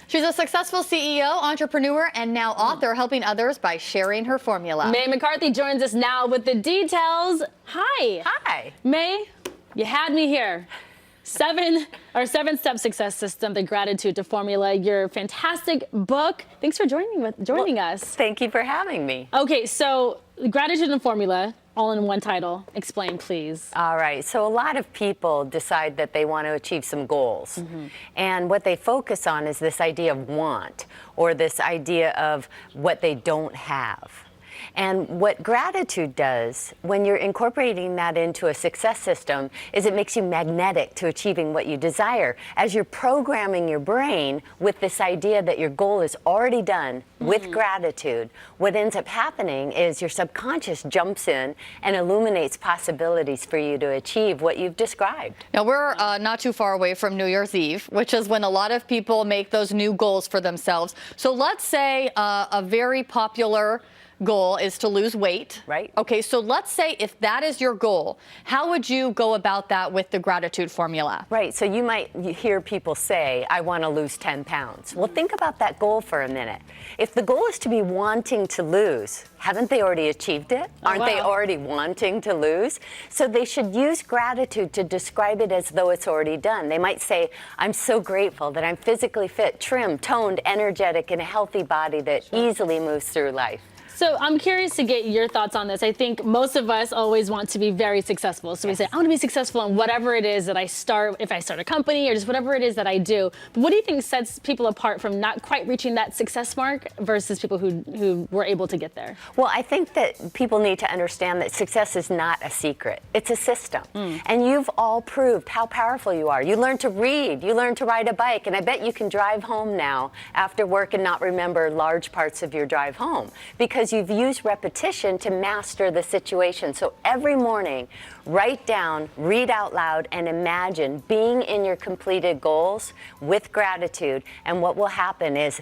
She's a successful CEO, entrepreneur, and now author, helping others by sharing her formula. May McCarthy joins us now with the details. Hi. Hi. May, you had me here. Seven-step success system, the gratitude to formula, your fantastic book. Thanks for joining us. Thank you for having me. Okay, so gratitude and formula, all in one title. Explain, please. All right. So a lot of people decide that they want to achieve some goals. And what they focus on is this idea of want, or this idea of what they don't have. And what gratitude does, when you're incorporating that into a success system, is it makes you magnetic to achieving what you desire. As you're programming your brain with this idea that your goal is already done with gratitude, what ends up happening is your subconscious jumps in and illuminates possibilities for you to achieve what you've described. Now, we're not too far away from New Year's Eve, which is when a lot of people make those new goals for themselves. So let's say a very popular goal is to lose weight. Right. Okay, so let's say if that is your goal, how would you go about that with the gratitude formula? Right, so you might hear people say, I want to lose 10 pounds. Well, think about that goal for a minute. If the goal is to be wanting to lose, haven't they already achieved it? Aren't they already wanting to lose? So they should use gratitude to describe it as though it's already done. They might say, I'm so grateful that I'm physically fit, trim, toned, energetic, and a healthy body that easily moves through life. So I'm curious to get your thoughts on this. I think most of us always want to be very successful. So we say, I want to be successful in whatever it is that I start, if I start a company or just whatever it is that I do. But what do you think sets people apart from not quite reaching that success mark versus people who were able to get there? Well, I think that people need to understand that success is not a secret. It's a system. And you've all proved how powerful you are. You learned to read, you learned to ride a bike, and I bet you can drive home now after work and not remember large parts of your drive home because you've used repetition to master the situation. So every morning, write down, read out loud, and imagine being in your completed goals with gratitude. And what will happen is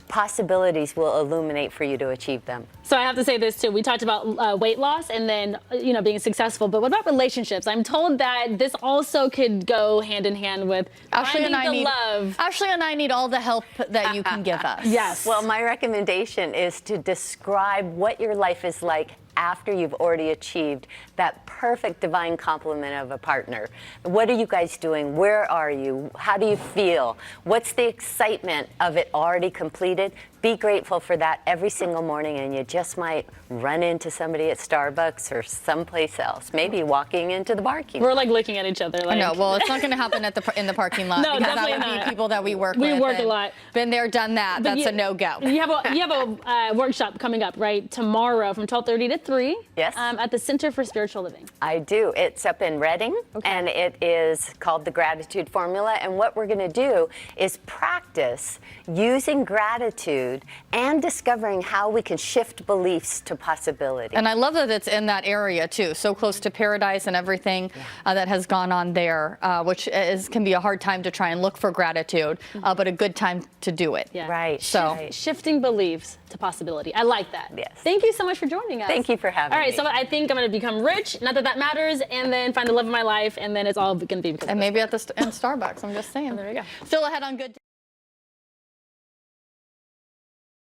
possibilities will illuminate for you to achieve them. So I have to say this too. We talked about weight loss and then, being successful. But what about relationships? I'm told that this also could go hand in hand with Ashley and love. Ashley and I need all the help that you can give us. Yes. Well, my recommendation is to describe what your life is like after you've already achieved that perfect divine complement of a partner. What are you guys doing? Where are you? How do you feel? What's the excitement of it already completed? Be grateful for that every single morning, and you just might run into somebody at Starbucks or someplace else, maybe walking into the parking lot. We're like looking at each other. Like... No, well, it's not going to happen in the parking lot. No, because definitely that would not. be people that we work with. We work a lot. Been there, done that. But That's a no-go. You have a workshop coming up, right, tomorrow from 12:30 to 3. Yes. At the Center for Spiritual Living. I do. It's up in Reading, and it is called the Gratitude Formula. And what we're going to do is practice using gratitude and discovering how we can shift beliefs to possibility. And I love that it's in that area too, so close to paradise and everything that has gone on there, which can be a hard time to try and look for gratitude, but a good time to do it. Yeah. Right. So shifting beliefs to possibility. I like that. Yes. Thank you so much for joining us. Thank you for having me. All right, so I think I'm going to become rich, not that that matters, and then find the love of my life, and then it's all going to be because and maybe in Starbucks, I'm just saying. There you go. Still ahead on Good.